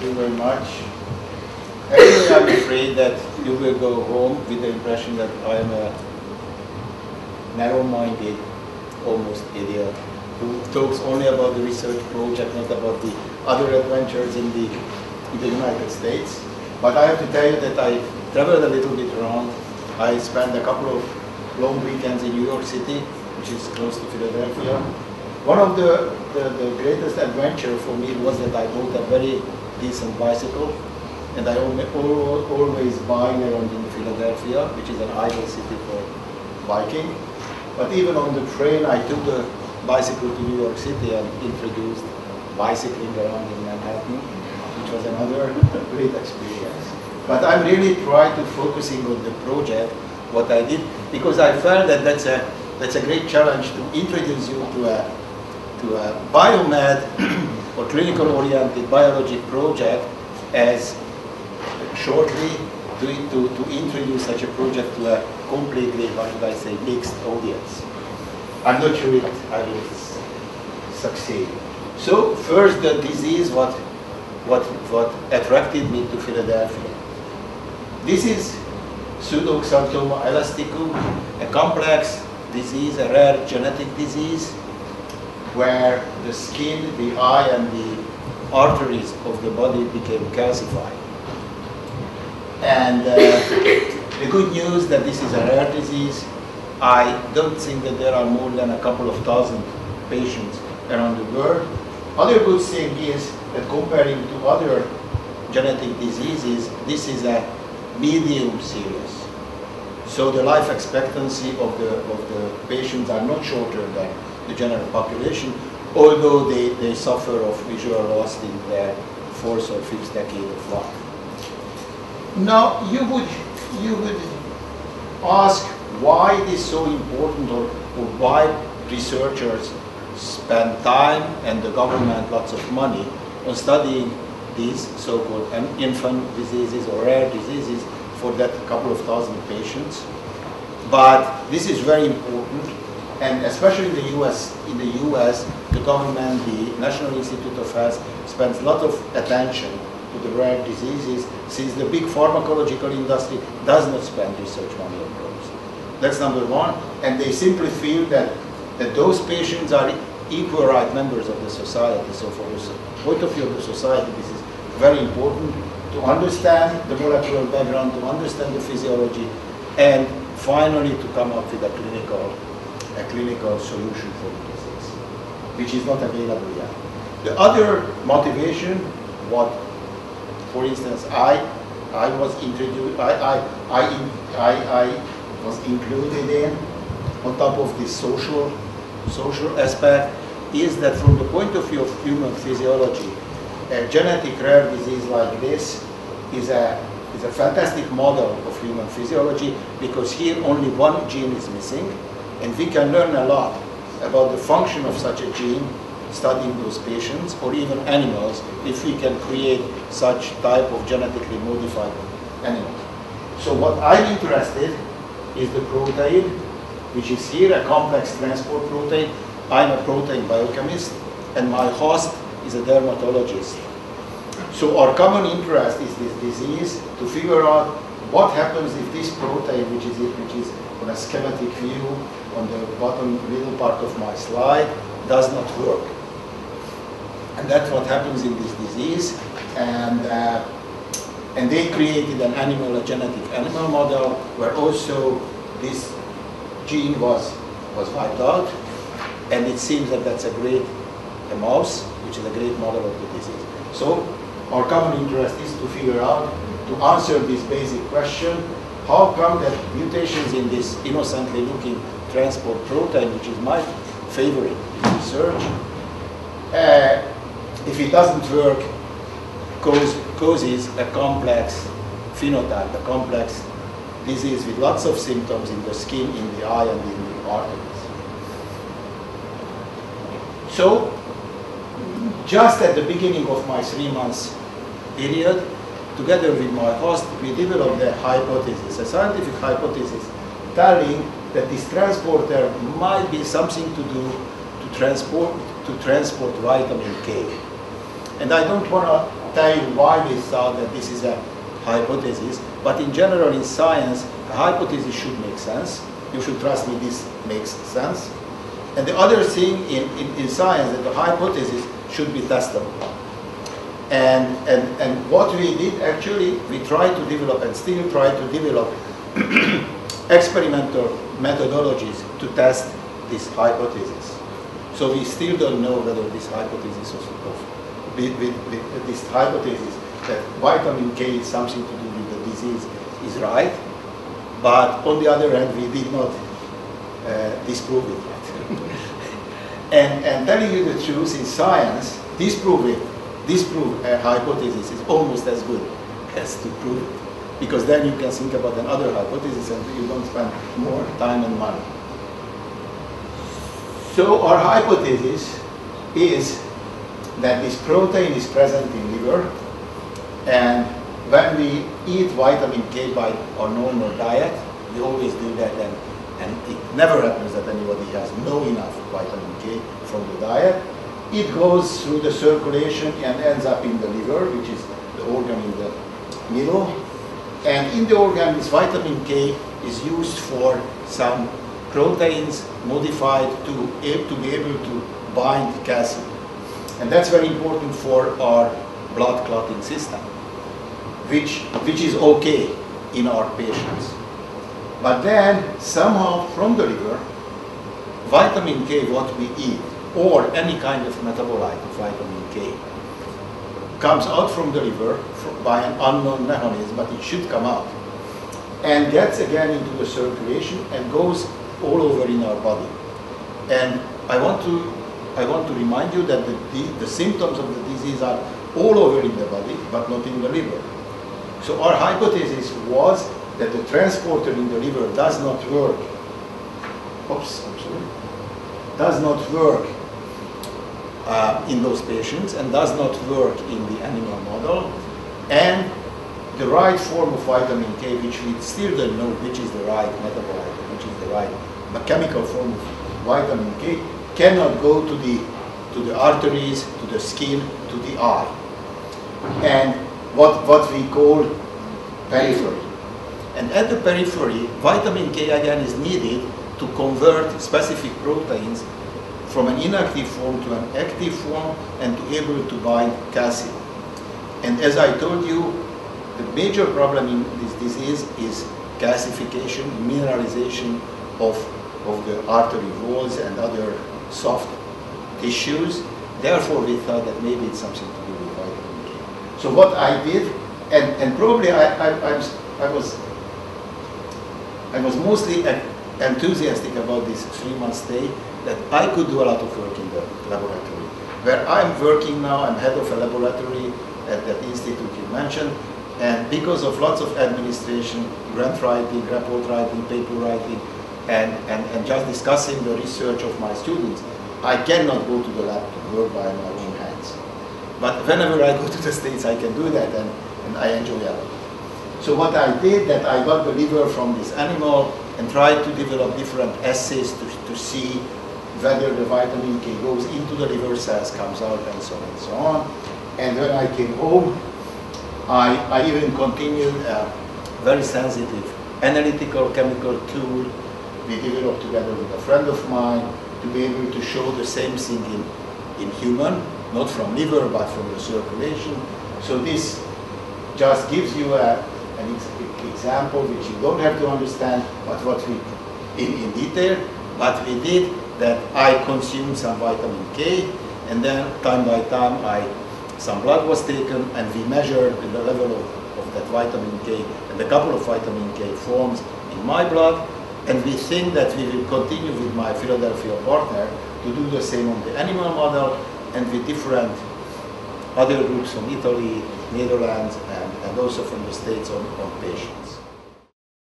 you very much. Actually, I'm afraid that you will go home with the impression that I'm a narrow-minded, almost idiot, who talks only about the research project, not about the other adventures in the United States. But I have to tell you that I traveled a little bit around. I spent a couple of long weekends in New York City, which is close to Philadelphia. One of the greatest adventure for me was that I bought a very decent bicycle, and I always bike around in Philadelphia, which is an ideal city for biking. But even on the train, I took the bicycle to New York City and introduced bicycling around in Manhattan, which was another great experience. But I'm really trying to focusing on the project, what I did, because I felt that that's a great challenge to introduce you to a biomed or clinical-oriented biologic project as shortly to introduce such a project to a completely, how should I say, mixed audience. I'm not sure if I will succeed. So first, the disease, what attracted me to Philadelphia. This is pseudoxanthoma elasticum, a complex disease, a rare genetic disease, where the skin, the eye, and the arteries of the body became calcified. And the good news that this is a rare disease. I don't think that there are more than a couple of thousand patients around the world. Other good thing is that comparing to other genetic diseases, this is a medium serious. So the life expectancy of the patients are not shorter than the general population, although they suffer of visual loss in their fourth or fifth decade of life. Now you would ask why it is so important, or why researchers spend time and the government lots of money on studying these so-called infant diseases or rare diseases for that couple of thousand patients. But this is very important, and especially in the US, the government, the National Institute of Health, spends a lot of attention to the rare diseases, since the big pharmacological industry does not spend research money on those. That's number one, and they simply feel that those patients are equal right members of the society. So from the point of view of the society, this is very important to understand the molecular background, to understand the physiology, and finally to come up with a clinical solution for the disease, which is not available yet. The other motivation, what, for instance, I was included in, on top of this social aspect, is that from the point of view of human physiology, a genetic rare disease like this is a fantastic model of human physiology, because here only one gene is missing, and we can learn a lot about the function of such a gene studying those patients, or even animals, if we can create such type of genetically modified animals. So what I'm interested is the protein, which is here a complex transport protein. I'm a protein biochemist, and my host is a dermatologist. So our common interest is this disease, to figure out what happens if this protein, which is on a schematic view on the bottom middle part of my slide, does not work. And that's what happens in this disease. And they created a genetic animal model where also this gene was wiped out. And it seems that that's a mouse, which is a great model of the disease. So our common interest is to figure out, to answer this basic question, how come that mutations in this innocently looking transport protein, which is my favorite in research, if it doesn't work, causes a complex phenotype, a complex disease with lots of symptoms in the skin, in the eye, and in the arteries. So, just at the beginning of my 3 months period, together with my host, we developed a hypothesis, a scientific hypothesis, telling that this transporter might be something to do to transport vitamin K. And I don't want to tell you why we thought that this is a hypothesis, but in general in science, a hypothesis should make sense. You should trust me, this makes sense. And the other thing in science, that the hypothesis should be testable. And what we did actually, we tried to develop and still try to develop experimental methodologies to test this hypothesis. So we still don't know whether this hypothesis this hypothesis that vitamin K is something to do with the disease is right. But on the other hand, we did not disprove it yet. and telling you the truth, in science, disprove a hypothesis is almost as good as to prove it. Because then you can think about another hypothesis and you don't spend more time and money. So our hypothesis is that this protein is present in liver, and when we eat vitamin K by our normal diet, we always do that, and it never happens that anybody has no enough vitamin K from the diet. It goes through the circulation and ends up in the liver, which is the organ in the middle. And in the organ, this vitamin K is used for some proteins modified to be able to bind calcium. And that's very important for our blood clotting system, which is okay in our patients. But then somehow from the liver, vitamin K, what we eat, or any kind of metabolite of vitamin K, comes out from the liver by an unknown mechanism, but it should come out, and gets again into the circulation and goes all over in our body. And I want to remind you that the symptoms of the disease are all over in the body, but not in the liver. So our hypothesis was that the transporter in the liver does not work. Oops, I'm sorry. Does not work in those patients and does not work in the animal model. And the right form of vitamin K, which we still don't know which is the right metabolite, which is the right chemical form of vitamin K, cannot go to the arteries, to the skin, to the eye. And what we call periphery. And at the periphery, vitamin K again is needed to convert specific proteins from an inactive form to an active form and to be able to bind calcium. And as I told you, the major problem in this disease is calcification, mineralization of the artery walls and other soft tissues. Therefore, we thought that maybe it's something to do with vitamin K. So what I did, and probably I was mostly enthusiastic about this 3-month stay, that I could do a lot of work in the laboratory. Where I'm working now, I'm head of a laboratory at that institute you mentioned, and because of lots of administration, grant writing, report writing, paper writing, and just discussing the research of my students, I cannot go to the lab to work by my own hands. But whenever I go to the States, I can do that, and I enjoy it. So what I did, that I got the liver from this animal and tried to develop different assays to see whether the vitamin K goes into the liver cells, comes out, and so on and so on. And when I came home, I even continued a very sensitive analytical chemical tool we developed together with a friend of mine to be able to show the same thing in human, not from liver, but from the circulation. So this just gives you an example which you don't have to understand, but what we, in detail, but we did that I consumed some vitamin K, and then time by time some blood was taken, and we measured the level of that vitamin K and a couple of vitamin K forms in my blood, and we think that we will continue with my Philadelphia partner to do the same on the animal model and with different other groups from Italy, Netherlands, and also from the States on patients.